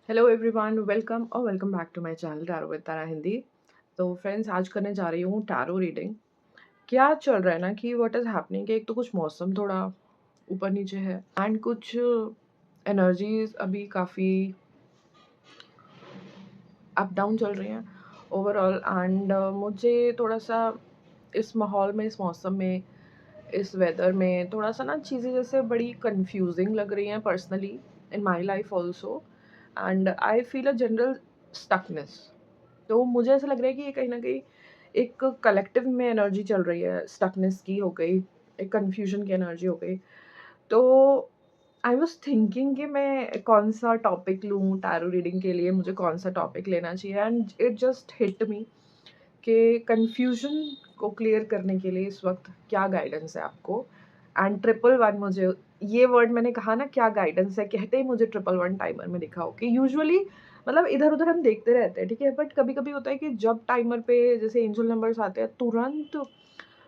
Hello everyone, welcome back to my channel tarot with Tara Hindi. तो friends, आज करने जा रही हूँ टैरो रीडिंग। क्या चल रहा है ना कि व्हाट इज़ हैपनिंग कि एक तो कुछ मौसम थोड़ा ऊपर नीचे है एंड कुछ एनर्जीज अभी काफ़ी अप डाउन चल रही हैं ओवरऑल। एंड मुझे थोड़ा सा इस माहौल में, इस मौसम में, इस वेदर में थोड़ा सा ना चीज़ें जैसे बड़ी कंफ्यूजिंग लग रही हैं personally in my life also. And I feel a general stuckness. तो मुझे ऐसा लग रहा है कि ये कहीं न कहीं एक कलेक्टिव में एनर्जी चल रही है, स्टकनेस की हो गई, एक कन्फ्यूजन की एनर्जी हो गई। तो आई वाज़ थिंकिंग कि मैं कौन-सा टॉपिक लूँ टैरो रीडिंग के लिए, मुझे कौन-सा टॉपिक लेना चाहिए and it just hit me कि कन्फ्यूजन को क्लियर करने के लिए इस वक़्त क्या गाइडेंस है आपको। एंड ट्रिपल 1 मुझे ये वर्ड मैंने कहा ना, क्या गाइडेंस है, कहते ही मुझे ट्रिपल 1 टाइमर में दिखा हो कि यूजुअली मतलब इधर-उधर हम देखते रहते हैं, ठीक है? बट कभी-कभी होता है कि जब टाइमर पे जैसे एंजल नंबर्स आते हैं, तुरंत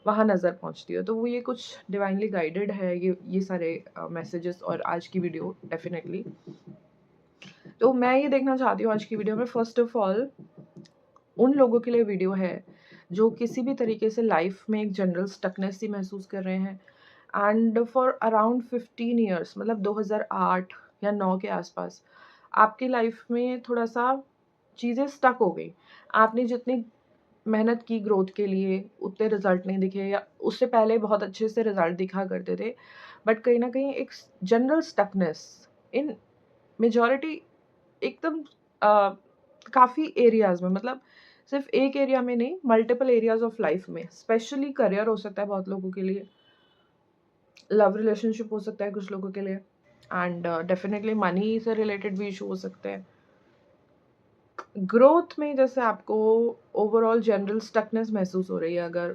वहाँ नज़र पहुँचती है। तो वो ये कुछ डिवाइनली गाइडेड है, ये सारे मैसेजेस और आज की वीडियो डेफ़िनेटली। तो मैं ये देखना चाहती हूँ आज की वीडियो में, फ़र्स्ट ऑफ ऑल उन लोगों के लिए वीडियो है जो किसी भी तरीके से लाइफ में एक जनरल स्टकनेस सी महसूस कर रहे हैं एंड फॉर अराउंड 15 ईयर्स, मतलब 2008 या 9 के आसपास आपकी लाइफ में थोड़ा सा चीज़ें स्टक हो गई। आपने जितनी मेहनत की ग्रोथ के लिए उतने रिजल्ट नहीं दिखे, या उससे पहले बहुत अच्छे से रिजल्ट दिखा करते थे, बट कहीं ना कहीं एक जनरल स्टकनेस इन मेजॉरिटी एकदम काफ़ी एरियाज़ में, मतलब सिर्फ एक एरिया में नहीं, मल्टीपल एरियाज़ ऑफ लाइफ में। स्पेशली करियर हो सकता है बहुत लोगों के लिए, लव रिलेशनशिप हो सकता है कुछ लोगों के लिए, एंड डेफिनेटली मनी से रिलेटेड भी इशू हो सकते हैं। ग्रोथ में जैसे आपको ओवरऑल जनरल स्टकनेस महसूस हो रही है अगर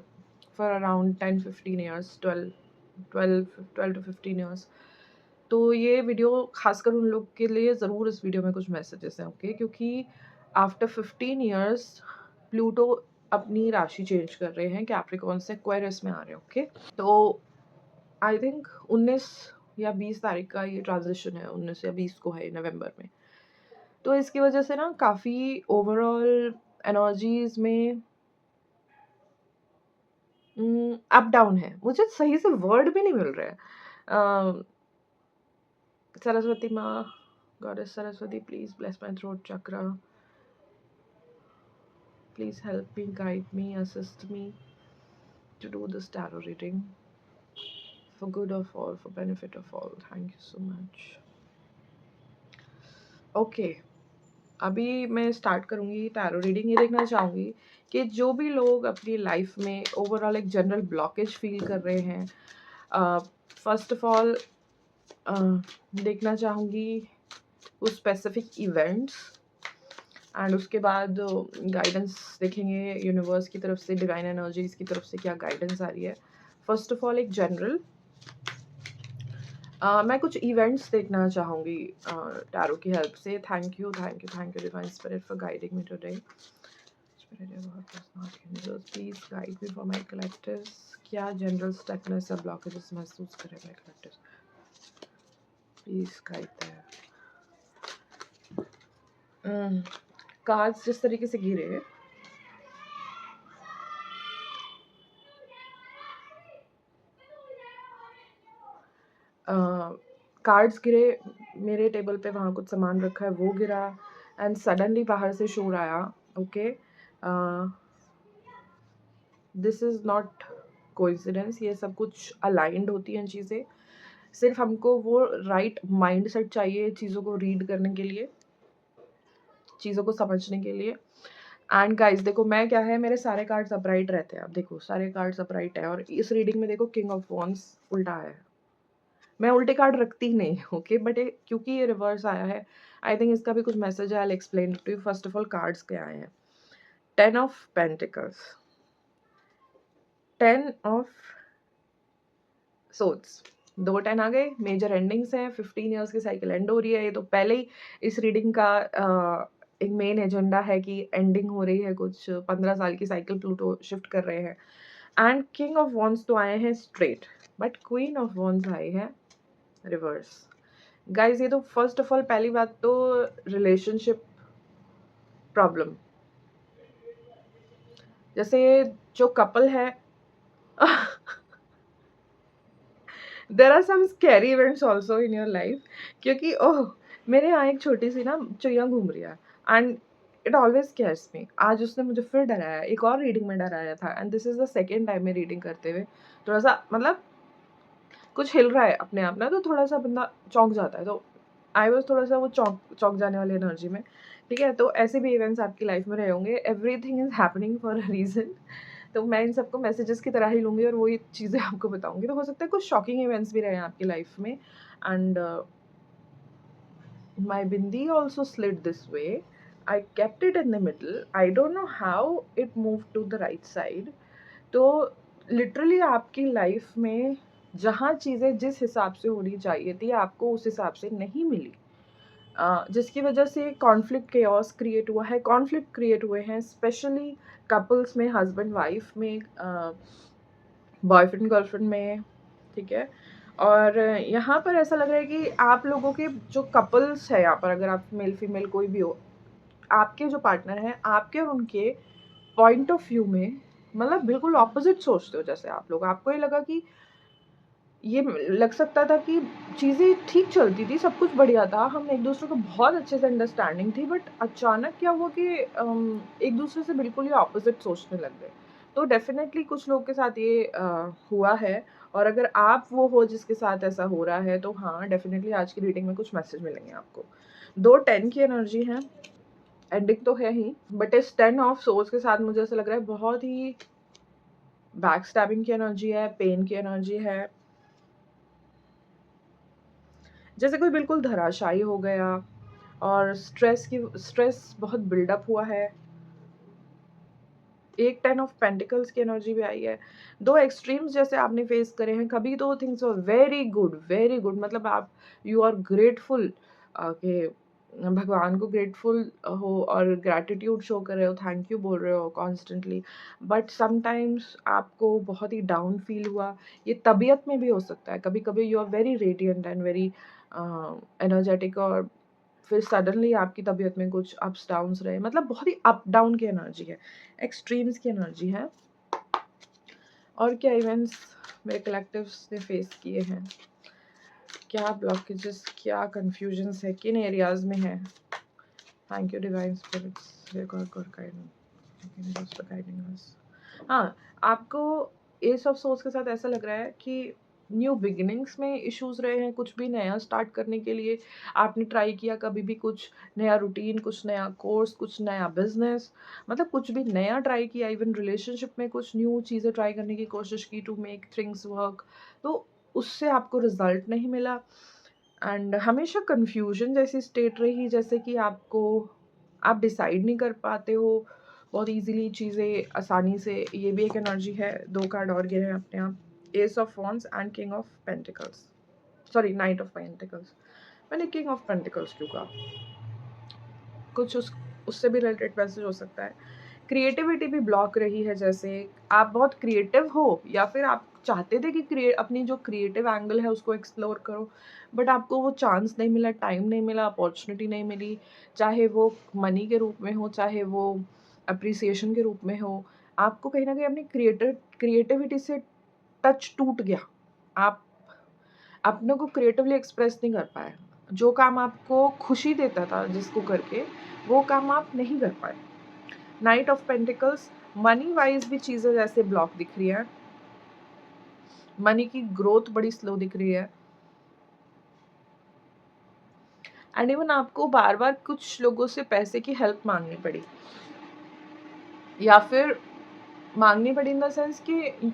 for around 10-15 years, 12 to 15 years, तो ये वीडियो खासकर उन लोग के लिए ज़रूर, इस वीडियो में कुछ मैसेजेस हैं, ओके? क्योंकि आफ्टर 15 ईयर्स प्लूटो अपनी राशि चेंज कर रहे हैं, कैप्रिकॉर्न से एक्वेरियस में आ रहे हैं, ओके? तो आई थिंक 19 या 20 तारीख का ये ट्रांजिशन है, 19 या 20 को है नवंबर में। तो इसकी वजह से ना काफ़ी ओवरऑल एनर्जीज़ में अप डाउन है। मुझे सही से वर्ड भी नहीं मिल रहे हैं। सरस्वती माँ, goddess Saraswati, please bless my throat chakra. Please help me, guide me, assist me to do this tarot reading for good of all, for benefit of all. Thank you so much. Okay, अभी मैं start करूँगी tarot reading. ये देखना चाहूँगी कि जो भी लोग अपनी लाइफ में ओवरऑल एक जनरल ब्लॉकेज फील कर रहे हैं, फर्स्ट ऑफ ऑल देखना चाहूँगी उस स्पेसिफिक इवेंट्स, एंड उसके बाद गाइडेंस देखेंगे यूनिवर्स की तरफ से, डिवाइन एनर्जीज की तरफ से क्या गाइडेंस आ रही है। फर्स्ट ऑफ ऑल एक जनरल, मैं कुछ इवेंट्स देखना चाहूँगी टैरो की हेल्प से। Thank you divine spirit for guiding me today. Please guide me for my collectives. क्या जनरल स्टकनेस या ब्लॉकेजेस महसूस कर रहे हैं collectives? Please guide there. Cards जिस तरीके से गिरे हैं, कार्ड्स गिरे मेरे टेबल पे, वहाँ कुछ सामान रखा है वो गिरा, एंड सडनली बाहर से शोर आया, okay? This is not coincidence, ये सब कुछ अलाइंड होती हैं चीज़ें। सिर्फ हमको वो राइट माइंड सेट चाहिए चीज़ों को रीड करने के लिए, चीज़ों को समझने के लिए। एंड गाइस देखो, मैं क्या है, मेरे सारे कार्ड्स अपराइट रहते हैं। अब देखो, सारे कार्ड्स अपराइट है, और इस रीडिंग में देखो किंग ऑफ वॉन्ड्स उल्टा है। मैं उल्टे कार्ड रखती नहीं, ओके? बट क्योंकि ये रिवर्स आया है, आई थिंक इसका भी कुछ मैसेज है। I will explain to you. First of all cards क्या आए हैं? 10 ऑफ पेंटिकल्स, 10 ऑफ सोर्ड्स, 2 10 आ गए। मेजर एंडिंग्स हैं, 15 ईयर्स की साइकिल एंड हो रही है। ये तो पहले ही इस रीडिंग का एक मेन एजेंडा है कि एंडिंग हो रही है, कुछ 15 साल की साइकिल प्लूटो शिफ्ट कर रहे हैं। एंड किंग ऑफ वॉन्ड्स तो आए हैं straight, but queen of wands आई है रिवर्स। गाइस ये तो फर्स्ट ऑफ ऑल पहली बात तो रिलेशनशिप प्रॉब्लम। जैसे जो कपल है there are some scary events also in your life, क्योंकि ओह मेरे यहाँ एक छोटी सी ना चुईया घूम रही है एंड इट ऑलवेज स्कैर्स मी। आज उसने मुझे फिर डराया, एक और रीडिंग में डराया था and this is the second time मैं रीडिंग करते हुए थोड़ा सा मतलब कुछ हिल रहा है अपने आप ना, तो थोड़ा सा बंदा चौंक जाता है। तो आई वॉज थोड़ा सा वो चौंक चौंक जाने वाली एनर्जी में। ठीक है, तो ऐसे भी इवेंट्स आपकी लाइफ में रहे होंगे, everything is happening for a reason. तो मैं इन सबको मैसेजेस की तरह ही लूँगी और वही चीज़ें आपको बताऊँगी। तो हो सकता है कुछ शॉकिंग इवेंट्स भी रहे हैं आपकी लाइफ में। And my bindi also slid this way. I kept it in the middle. I don't know how it moved to the right side. तो लिटरली आपकी लाइफ में जहाँ चीज़ें जिस हिसाब से होनी चाहिए थी आपको उस हिसाब से नहीं मिली, जिसकी वजह से कॉन्फ्लिक्ट केओस क्रिएट हुआ है, कॉन्फ्लिक्ट क्रिएट हुए हैं स्पेशली कपल्स में, हस्बैंड वाइफ में, बॉयफ्रेंड गर्लफ्रेंड में। ठीक है, और यहाँ पर ऐसा लग रहा है कि आप लोगों के जो कपल्स है यहाँ पर, अगर आप मेल फीमेल कोई भी हो, आपके जो पार्टनर हैं आपके और उनके पॉइंट ऑफ व्यू में मतलब बिल्कुल ऑपोजिट सोचते हो। जैसे आप लोग, आपको ये लगा कि ये लग सकता था कि चीज़ें ठीक चलती थी, सब कुछ बढ़िया था, हम एक दूसरे को बहुत अच्छे से अंडरस्टैंडिंग थी, बट अचानक क्या हुआ कि एक दूसरे से बिल्कुल ही ऑपोजिट सोचने लग गए। तो डेफिनेटली कुछ लोग के साथ ये हुआ है, और अगर आप वो हो जिसके साथ ऐसा हो रहा है तो हाँ डेफिनेटली आज की रीडिंग में कुछ मैसेज मिलेंगे आपको। 2 10 की एनर्जी है, एंडिंग तो है ही, बट इस 10 ऑफ सोर्स के साथ मुझे ऐसा लग रहा है बहुत ही बैक स्टैबिंग की एनर्जी है, पेन की एनर्जी है, जैसे कोई बिल्कुल धराशायी हो गया, और स्ट्रेस बहुत बिल्डअप हुआ है। एक 10 ऑफ पेंटिकल्स की एनर्जी भी आई है। 2 एक्सट्रीम्स जैसे आपने फेस करे हैं, कभी तो थिंग्स आर वेरी गुड, मतलब आप यू आर ग्रेटफुल कि भगवान को ग्रेटफुल हो और ग्रैटिट्यूड शो कर रहे हो, थैंक यू बोल रहे हो कॉन्स्टेंटली, बट समटाइम्स आपको बहुत ही डाउन फील हुआ। ये तबीयत में भी हो सकता है, कभी कभी you are very radiant and very energetic, और फिर सडनली आपकी तबीयत में कुछ अप्स डाउन्स रहे, मतलब बहुत ही अप डाउन की एनर्जी है, एक्सट्रीम्स की एनर्जी है। और क्या इवेंट्स मेरे कलेक्टिव्स ने फेस किए हैं, क्या ब्लॉकेजेस, क्या कंफ्यूजन्स है, किन एरियाज में है। Thank you divine spirits guiding us. हाँ, आपको एस ऑफ सोर्स के साथ ऐसा लग रहा है कि न्यू बिगिनिंग्स में इश्यूज रहे हैं, कुछ भी नया स्टार्ट करने के लिए आपने ट्राई किया, कभी भी कुछ नया रूटीन, कुछ नया कोर्स, कुछ नया बिजनेस, मतलब कुछ भी नया ट्राई किया, इवन रिलेशनशिप में कुछ न्यू चीज़ें ट्राई करने की कोशिश की टू मेक थिंग्स वर्क, तो उससे आपको रिजल्ट नहीं मिला। एंड हमेशा कन्फ्यूजन जैसी स्टेट रही, जैसे कि आप डिसाइड नहीं कर पाते हो बहुत इजीली चीज़ें आसानी से। ये भी एक एनर्जी है। 2 कार्ड और गिरे हैं अपने आप, S of wands and king of pentacles, sorry night of pentacles. मैंने किंग ऑफ पेंटिकल्स क्यों कहा, कुछ उससे भी रिलेटेड मैसेज हो सकता है। क्रिएटिविटी भी ब्लॉक रही है, जैसे आप बहुत क्रिएटिव हो या फिर आप चाहते थे कि अपनी जो क्रिएटिव एंगल है उसको एक्सप्लोर करो, बट आपको वो चांस नहीं मिला, टाइम नहीं मिला, अपॉर्चुनिटी नहीं मिली, चाहे वो मनी के रूप में हो, चाहे वो अप्रिसिएशन के रूप में हो। आपको कहीं ना कहीं अपनी क्रिएटिविटी से टच टूट गया, आप अपने को क्रिएटिवली एक्सप्रेस नहीं कर पाए, जो काम आपको खुशी देता था जिसको करके, वो काम आप नहीं कर पाए। Night of pentacles, money wise भी चीज़ें जैसे ब्लॉक दिख रही है, मनी की ग्रोथ बड़ी स्लो दिख रही है, एंड इवन आपको बार बार कुछ लोगों से पैसे की हेल्प मांगनी पड़ी, या फिर मांगनी पड़ी इन द सेंस कि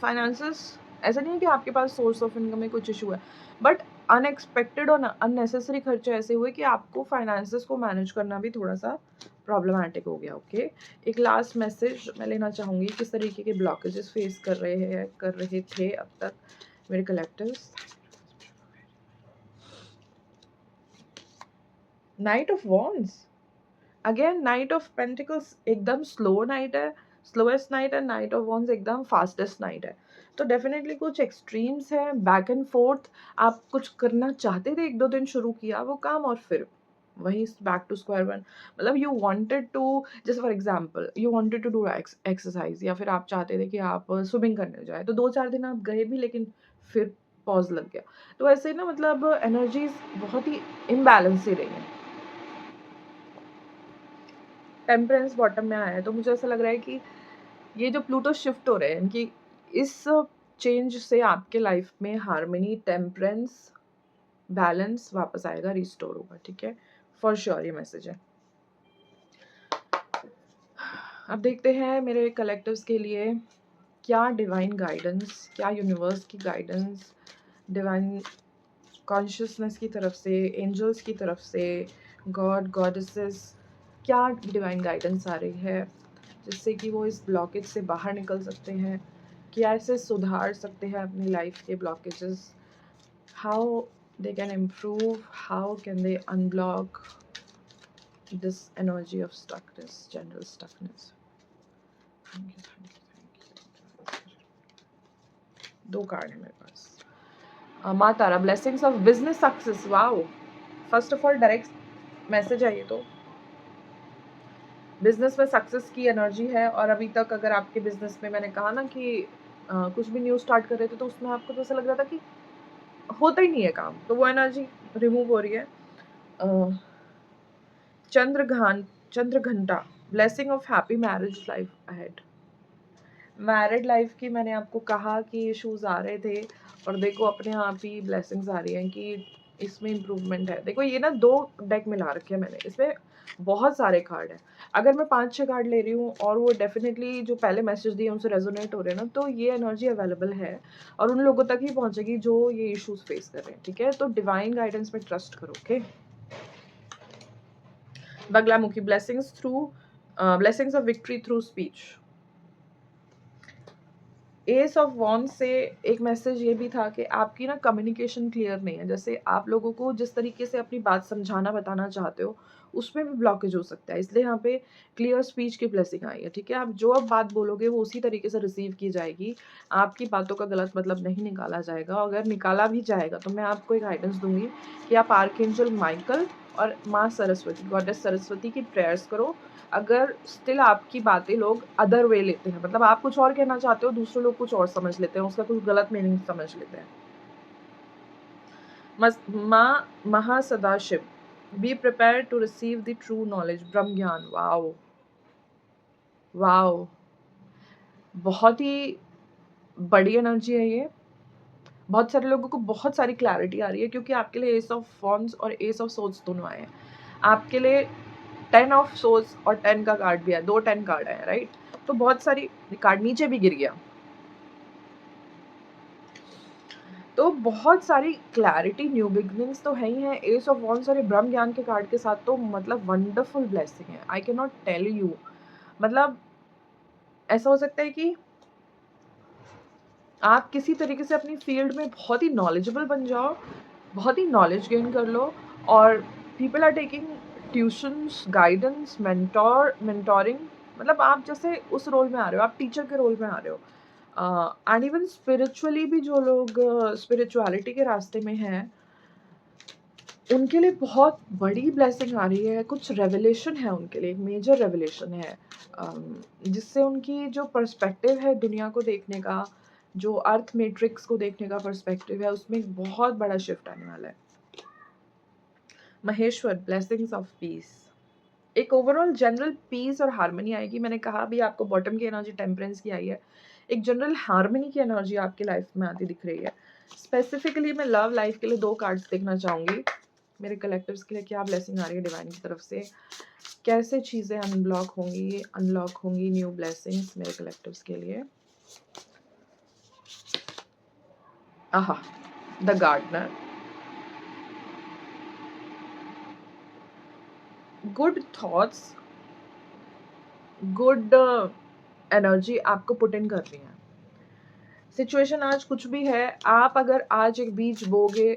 फाइनेंसेस, ऐसा नहीं है कि आपके पास सोर्स ऑफ इनकम में कुछ इशू है, बट अनएक्सपेक्टेड और अननेसेसरी खर्चे ऐसे हुए कि आपको फाइनेंसेस को मैनेज करना भी थोड़ा सा प्रॉब्लमैटिक हो गया। ओके, एक लास्ट मैसेज मैं लेना चाहूँगी, किस तरीके के ब्लॉकेजेस फेस कर रहे थे अब तक मेरे collectives. Night of wands, again night of pentacles, एकदम स्लो नाइट है, slowest night and night of wands एकदम फास्टेस्ट नाइट है। तो डेफिनेटली कुछ एक्सट्रीम्स हैं, बैक एंड फोर्थ। आप कुछ करना चाहते थे, 1-2 दिन शुरू किया वो काम और फिर वही बैक टू स्क्वायर वन। मतलब यू वांटेड टू, जैसे for example you wanted to do exercise, या फिर आप चाहते थे कि आप स्विमिंग करने जाए, तो 2-4 दिन आप गए भी लेकिन फिर पॉज लग गया। तो ऐसे ना मतलब एनर्जीज बहुत ही इम्बैलेंस ही रही हैं। टेम्परेंस बॉटम में आया है, तो मुझे ऐसा लग रहा है कि ये जो प्लूटो शिफ्ट हो रहे हैं कि इस चेंज से आपके लाइफ में हार्मनी, टेम्परेंस, बैलेंस वापस आएगा, रिस्टोर होगा। ठीक है, फॉर श्योर ये मैसेज है। अब देखते हैं मेरे कलेक्टिव्स के लिए क्या डिवाइन गाइडेंस, क्या यूनिवर्स की गाइडेंस, डिवाइन कॉन्शियसनेस की तरफ से, एंजल्स की तरफ से, गॉड गॉडेसेस, क्या डिवाइन गाइडेंस आ रही है जिससे कि वो इस ब्लॉकेज से बाहर निकल सकते हैं, क्या ऐसे सुधार सकते हैं अपनी लाइफ के blockages, how they can improve, how can they unblock this energy of stuckness, general stuckness. Thank you, thank you, thank you. 2 card है मेरे पास। माँ Tara, blessings of business success. Wow, first of all direct message है ये तो। Business में success की energy है, और अभी तक अगर आपके बिजनेस में, मैंने कहा ना कि कुछ भी न्यू स्टार्ट कर रहे थे तो उसमें आपको तो ऐसा लग रहा था कि होता ही नहीं है काम, तो वो एनर्जी रिमूव हो रही है। चंद्र घंटा, blessing of happy marriage life ahead. Married life की मैंने आपको कहा कि इश्यूज आ रहे थे, और देखो अपने आप ही ब्लेसिंग्स आ रही हैं कि इसमें इम्प्रूवमेंट है। देखो ये ना 2 डेक मिला रखे हैं मैंने, इसमें बहुत सारे कार्ड हैं। अगर मैं 5-6 कार्ड ले रही हूँ और वो डेफिनेटली जो पहले मैसेज दिए उनसे रेजोनेट हो रहे हैं ना, तो ये एनर्जी अवेलेबल है और उन लोगों तक ही पहुंचेगी जो ये इश्यूज फेस कर रहे हैं। ठीक है, तो डिवाइन गाइडेंस में ट्रस्ट करो। Okay, Baglamukhi, blessings of victory through speech. Ace of wand से एक मैसेज ये भी था कि आपकी ना कम्युनिकेशन क्लियर नहीं है, जैसे आप लोगों को जिस तरीके से अपनी बात समझाना बताना चाहते हो उसमें भी ब्लॉकेज हो सकता है, इसलिए यहाँ पे क्लियर स्पीच की ब्लेसिंग आई है। ठीक है, आप जो अब बात बोलोगे वो उसी तरीके से रिसीव की जाएगी, आपकी बातों का गलत मतलब नहीं निकाला जाएगा। अगर निकाला भी जाएगा तो मैं आपको एक गाइडेंस दूंगी कि आप आर्कएंजल माइकल और माँ सरस्वती, गॉडेस सरस्वती की प्रेयर्स करो। अगर स्टिल आपकी बातें लोग अदर वे लेते हैं, मतलब आप कुछ और कहना चाहते हो, दूसरे लोग कुछ और समझ लेते हैं, उसका कुछ गलत मीनिंग समझ लेते हैं। माँ Mahasadashiv, be prepare to receive the true knowledge, Brahma gyan. Wow wow, बहुत ही बड़ी एनर्जी है ये। बहुत सारे लोगों को बहुत सारी क्लैरिटी आ रही है क्योंकि आपके लिए एस ऑफ वॉन्ड्स और एस ऑफ सोर्ड्स दोनों आए हैं। आपके लिए 10 ऑफ सोर्ड्स और 10 का कार्ड भी है, 2 10 कार्ड है, राइट। तो बहुत सारी कार्ड नीचे भी गिर गया, तो बहुत सारी क्लैरिटी, न्यू बिगनिंग्स तो है ही है। एस ऑफ वॉन्ड्स और ब्रह्म ज्ञान के कार्ड के साथ तो मतलब वंडरफुल ब्लेसिंग है, I can not tell you. मतलब ऐसा हो सकता है कि आप किसी तरीके से अपनी फील्ड में बहुत ही नॉलेजेबल बन जाओ, बहुत ही नॉलेज गेन कर लो, और people are taking tuitions, guidance, mentoring. मतलब आप जैसे उस रोल में आ रहे हो, आप टीचर के रोल में आ रहे हो। एंड इवन स्पिरिचुअली भी जो लोग स्पिरिचुअलिटी के रास्ते में हैं उनके लिए बहुत बड़ी ब्लेसिंग आ रही है। कुछ रेवलेशन है उनके लिए, एक मेजर रेवलेशन है, जिससे उनकी जो पर्सपेक्टिव है दुनिया को देखने का, जो अर्थ मैट्रिक्स को देखने का पर्सपेक्टिव है, उसमें एक बहुत बड़ा शिफ्ट आने वाला है। महेश्वर, ब्लेसिंग्स ऑफ पीस, एक ओवरऑल जनरल पीस और हार्मनी आएगी। मैंने कहा अभी आपको बॉटम की एनर्जी टेम्परेंस की आई है, एक जनरल हार्मनी की एनर्जी आपकी लाइफ में आती दिख रही है। स्पेसिफिकली मैं लव लाइफ के लिए 2 कार्ड्स देखना चाहूँगी। मेरे कलेक्टिव्स के लिए क्या ब्लेसिंग आ रही है डिवाइन की तरफ से, कैसे चीज़ें अनलॉक होंगी न्यू ब्लेसिंग्स मेरे कलेक्टिव्स के लिए। Aha, the gardener, good thoughts, good energy आपको पुट इन कर रही है। सिचुएशन आज कुछ भी है, आप अगर आज एक बीज बोगे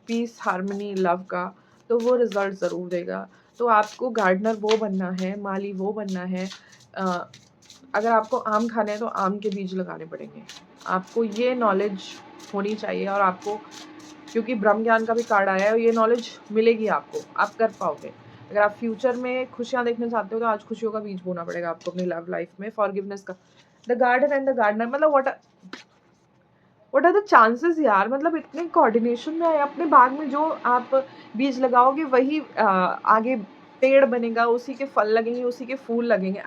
पीस, हार्मनी, लव का, तो वो रिजल्ट ज़रूर देगा। तो आपको गार्डनर वो बनना है, माली वो बनना है, अगर आपको आम खाने हैं तो आम के बीज लगाने पड़ेंगे। आपको ये नॉलेज होनी चाहिए, और आपको, क्योंकि ब्रह्म ज्ञान का भी कार्ड आया है, ये नॉलेज मिलेगी आपको, आप कर पाओगे। अगर आप फ्यूचर में खुशियाँ देखना चाहते हो तो आज खुशियों का बीज बोना पड़ेगा आपको अपनी लव लाइफ में, फॉरगिवनेस का। The garden and the gardener, मतलब व्हाट आर द चांसेस यार, मतलब इतने कोऑर्डिनेशन में आए। अपने बाग में जो आप बीज लगाओगे वही आगे पेड़ बनेगा, उसी के फल लगेंगे, उसी के फूल लगेंगे।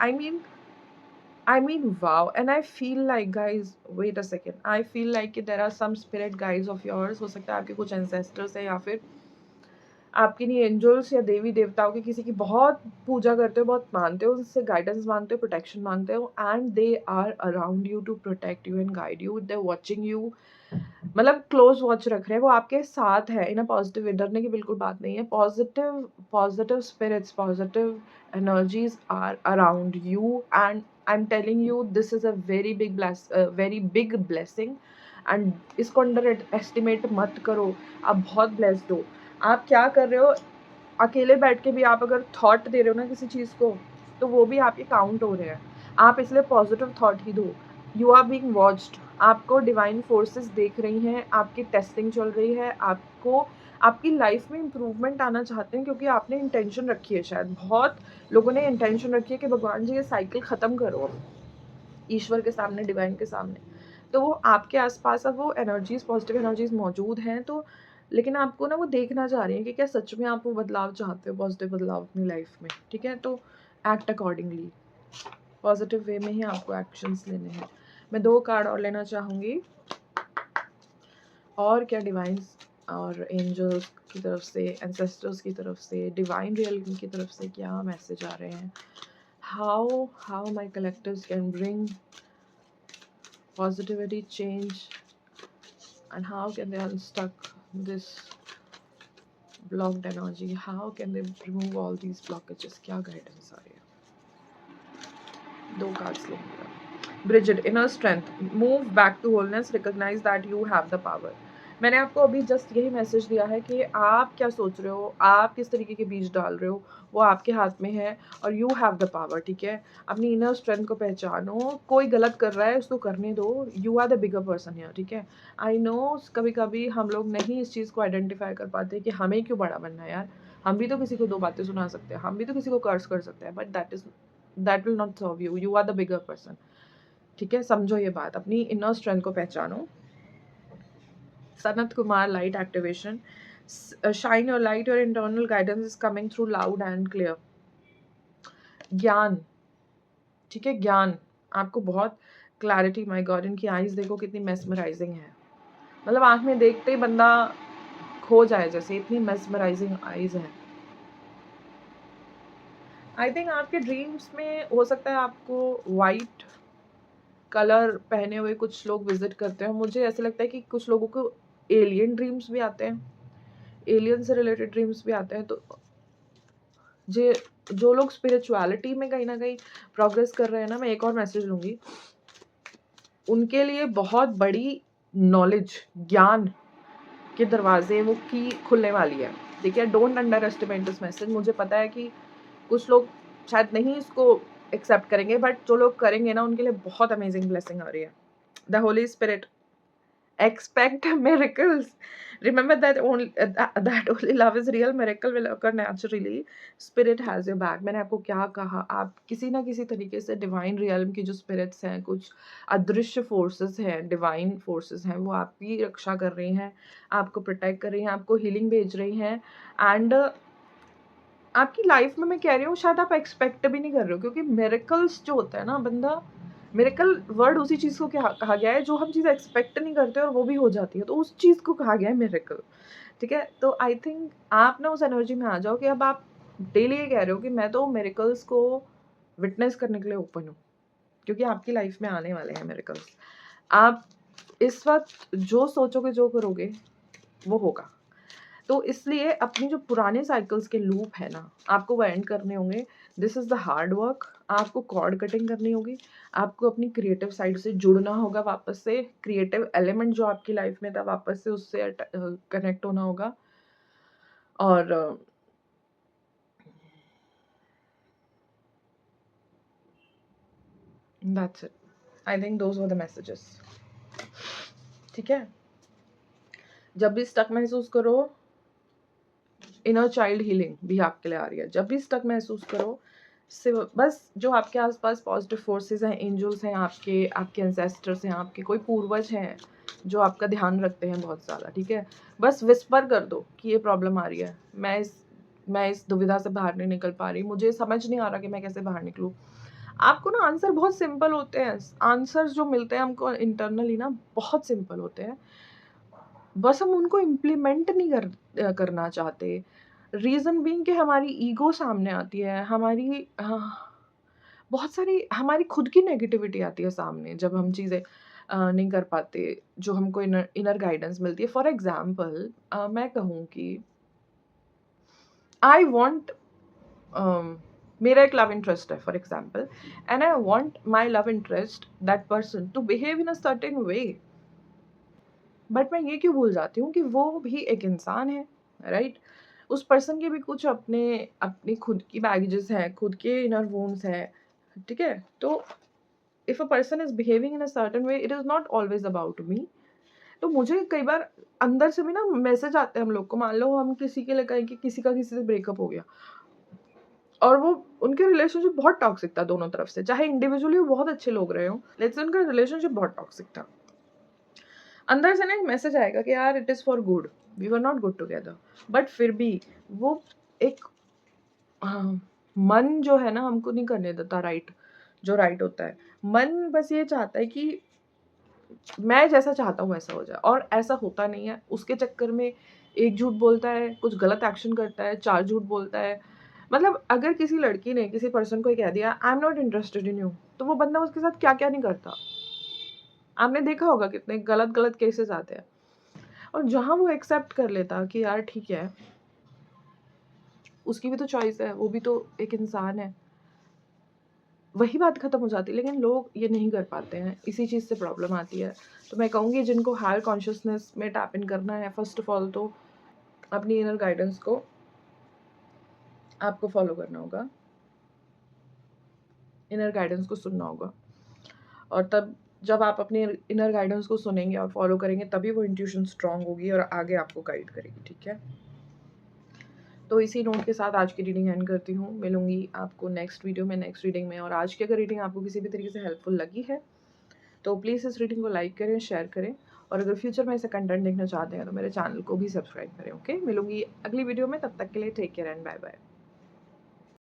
I mean, wow. And I feel like, guys, wait a second. I feel like there are some spirit guides of yours. हो सकता है आपके कुछ ancestors हैं, या फिर आपके नहीं एंजल्स या देवी देवताओं की किसी की बहुत पूजा करते हो, बहुत मानते हो, उनसे गाइडेंस मांगते हो, प्रोटेक्शन मांगते हो, and they are around you to protect you and guide you, they watching you, मतलब क्लोज वॉच रख रहे हैं, वो आपके साथ है इन अ पॉजिटिव वे। डरने की बिल्कुल बात नहीं है। Positive positive spirits, positive energies are around you, and I am telling you this is a very big blessing. And इसको अंडर एस्टिमेट मत करो, आप बहुत ब्लेस्ड हो। आप क्या कर रहे हो, अकेले बैठ के भी आप अगर थॉट दे रहे हो ना किसी चीज़ को, तो वो भी आपके काउंट हो रहे हैं। आप इसलिए पॉजिटिव थॉट ही दो। यू आर बीइंग वॉच्ड, आपको डिवाइन फोर्सेस देख रही हैं, आपकी टेस्टिंग चल रही है, आपको आपकी लाइफ में इम्प्रूवमेंट आना चाहते हैं, क्योंकि आपने इंटेंशन रखी है। शायद बहुत लोगों ने इंटेंशन रखी है कि भगवान जी ये साइकिल ख़त्म करो अब, ईश्वर के सामने, डिवाइन के सामने। तो वो आपके आसपास अब वो एनर्जीज, पॉजिटिव एनर्जीज मौजूद हैं। तो लेकिन आपको ना वो देखना चाह रही हैं कि क्या सच में आप वो बदलाव चाहते हो, पॉजिटिव बदलाव अपनी लाइफ में। ठीक है, तो एक्ट अकॉर्डिंगली, पॉजिटिव वे में ही आपको एक्शंस लेने हैं। मैं 2 कार्ड और लेना चाहूँगी, और क्या डिवाइन्स और एंजल्स की तरफ से, एंसेस्टर्स की तरफ से, डिवाइन रियल की तरफ से क्या मैसेज आ रहे हैं। How my collectives can bring positivity, change, and how can they unstuck this blocked energy? How can they remove all these blockages? क्या guidance आ रही है? 2 cards लूँगी। Bridget, inner strength, move back to wholeness, recognize that you have the power. मैंने आपको अभी just यही message दिया है कि आप क्या सोच रहे हो, आप किस तरीके के बीज डाल रहे हो, वो आपके हाथ में है, और यू हैव द पावर। ठीक है, अपनी इनर स्ट्रेंथ को पहचानो। कोई गलत कर रहा है उसको करने दो, you are the bigger person here. ठीक है, आई नो कभी कभी हम लोग नहीं इस चीज़ को आइडेंटिफाई कर पाते कि हमें क्यों बड़ा बनना है यार। हम भी तो किसी को 2 बातें सुना सकते हैं, हम भी तो किसी को कर्स कर सकते हैं, but that will not serve you, you are the bigger person. ठीक है, समझो ये बात, अपनी इनर स्ट्रेंथ को पहचानो। Sanat Kumar, light activation. Shine your light, your internal guidance is coming through loud and clear. ज्ञान, ठीक है, ज्ञान आपको बहुत क्लैरिटी। माय गॉड, इनकी आईज देखो कितनी मेस्मराइजिंग है, मतलब आंख में देखते ही बंदा खो जाए जैसे, इतनी मेस्मराइजिंग आईज है। आई थिंक आपके ड्रीम्स में हो सकता है आपको वाइट कलर पहने हुए कुछ लोग विजिट करते हैं। मुझे ऐसा लगता है कि कुछ लोगों को एलियन ड्रीम्स भी आते हैं, एलियन से रिलेटेड ड्रीम्स भी आते हैं। तो जो लोग स्पिरिचुअलिटी में कहीं ना कहीं प्रोग्रेस कर रहे हैं ना, मैं एक और मैसेज लूँगी, उनके लिए बहुत बड़ी नॉलेज, ज्ञान के दरवाजे, वो की खुलने वाली है। ठीक है, don't under estimate this message. मुझे पता है कि कुछ लोग शायद नहीं इसको एक्सेप्ट करेंगे, बट जो लोग करेंगे ना उनके लिए बहुत अमेजिंग ब्लेसिंग आ रही है। The Holi spirit, expect miracles. Remember that only love is real, miracle will occur naturally. Spirit has your back. मैंने आपको क्या कहा, आप किसी ना किसी तरीके से डिवाइन रियल्म की जो स्पिरिट्स हैं, कुछ अदृश्य फोर्सेस हैं, डिवाइन फोर्सेस हैं, वो आपकी रक्षा कर रही हैं, आपको प्रोटेक्ट कर रही हैं, आपको हीलिंग भेज रही हैं। एंड आपकी लाइफ में मैं कह रही हूँ, शायद आप एक्सपेक्ट भी नहीं कर रहे हो, क्योंकि मिरेकल्स जो होता है ना, बंदा, मिरेकल वर्ड उसी चीज़ को क्या कहा गया है जो हम चीज़ एक्सपेक्ट नहीं करते और वो भी हो जाती है, तो उस चीज़ को कहा गया है मिरेकल। ठीक है, तो आई थिंक आप ना उस एनर्जी में आ जाओ कि अब आप डेली ये कह रहे हो कि मैं तो मिरेकल्स को विटनेस करने के लिए ओपन हूँ, क्योंकि आपकी लाइफ में आने वाले हैं मिरेकल्स। आप इस वक्त जो सोचोगे, जो करोगे, वो होगा। तो इसलिए अपनी जो पुराने साइकिल्स के लूप है ना, आपको वो एंड करने होंगे। This is the hard work. आपको कॉर्ड कटिंग करनी होगी, आपको अपनी क्रिएटिव साइड से जुड़ना होगा, वापस से क्रिएटिव एलिमेंट जो आपकी लाइफ में था वापस से उससे कनेक्ट होना होगा। और that's it. I think those were the messages. ठीक है, जब भी स्टक महसूस करो, इनर चाइल्ड हीलिंग भी आपके लिए आ रही है। जब भी स्टक महसूस करो, बस जो आपके आसपास पॉजिटिव फोर्सेस हैं, एंजल्स हैं, आपके एंसेस्टर्स हैं, आपके कोई पूर्वज हैं जो आपका ध्यान रखते हैं बहुत ज़्यादा, ठीक है, बस विस्पर कर दो कि ये प्रॉब्लम आ रही है, मैं इस दुविधा से बाहर नहीं निकल पा रही, मुझे समझ नहीं आ रहा कि मैं कैसे बाहर निकलूँ। आपको ना आंसर बहुत सिंपल होते हैं, आंसर्स जो मिलते हैं हमको इंटरनली ना बहुत सिंपल होते हैं, बस हम उनको इम्प्लीमेंट नहीं करना चाहते। रीज़न बीइंग कि हमारी ईगो सामने आती है, बहुत सारी हमारी खुद की नेगेटिविटी आती है सामने जब हम चीज़ें नहीं कर पाते, जो हमको इनर गाइडेंस मिलती है। फॉर एग्ज़ाम्पल मैं कहूँ कि आई वांट मेरा एक लव इंटरेस्ट है for example, and I want my love interest that person to behave in a certain way. But मैं ये क्यों भूल जाती हूँ कि वो भी एक इंसान है, राइट? उस पर्सन के भी कुछ अपनी खुद की बैगेजेस हैं, खुद के इनर वुंड्स हैं, ठीक है? तो if a person is behaving in a certain way, it is not always about me. तो मुझे कई बार अंदर से भी ना मैसेज आते हैं हम लोग को, मान लो हम किसी के लिए कहें कि किसी का किसी से ब्रेकअप हो गया और वो उनके रिलेशनशिप बहुत टॉक्सिक था दोनों तरफ से, चाहे इंडिविजुअली वो बहुत अच्छे लोग रहे हो, लेकिन उनका रिलेशनशिप बहुत टॉक्सिक था। अंदर से ना एक मैसेज आएगा कि यार it is for good, we were not good together, but फिर भी वो एक मन जो है ना हमको नहीं करने देता राइट, जो राइट होता है। मन बस ये चाहता है कि मैं जैसा चाहता हूँ वैसा हो जाए, और ऐसा होता नहीं है। उसके चक्कर में एक झूठ बोलता है, कुछ गलत एक्शन करता है, 4 झूठ बोलता है। मतलब अगर किसी लड़की ने किसी पर्सन को ये कह दिया I am not interested in you, तो वो बंदा उसके साथ क्या-क्या नहीं करता। आपने देखा होगा कितने गलत-गलत केसेस आते हैं। और जहाँ वो एक्सेप्ट कर लेता कि यार ठीक है, उसकी भी तो चॉइस है, वो भी तो एक इंसान है, वही बात खत्म हो जाती है। लेकिन लोग ये नहीं कर पाते हैं, इसी चीज़ से प्रॉब्लम आती है। तो मैं कहूँगी जिनको हायर कॉन्शियसनेस में टैप इन करना है, फर्स्ट ऑफ ऑल तो अपनी इनर गाइडेंस को आपको फॉलो करना होगा, इनर गाइडेंस को सुनना होगा, और तब जब आप अपने इनर गाइडेंस को सुनेंगे और फॉलो करेंगे, तभी वो इंट्यूशन स्ट्रांग होगी और आगे आपको गाइड करेगी, ठीक है? तो इसी नोट के साथ आज की रीडिंग एंड करती हूँ। मिलूंगी आपको नेक्स्ट वीडियो में, नेक्स्ट रीडिंग में। और आज की अगर रीडिंग आपको किसी भी तरीके से हेल्पफुल लगी है तो प्लीज़ इस रीडिंग को लाइक करें, शेयर करें, और अगर फ्यूचर में ऐसे कंटेंट देखना चाहते हैं तो मेरे चैनल को भी सब्सक्राइब करें। ओके, मिलूंगी अगली वीडियो में, तब तक के लिए take care and bye bye.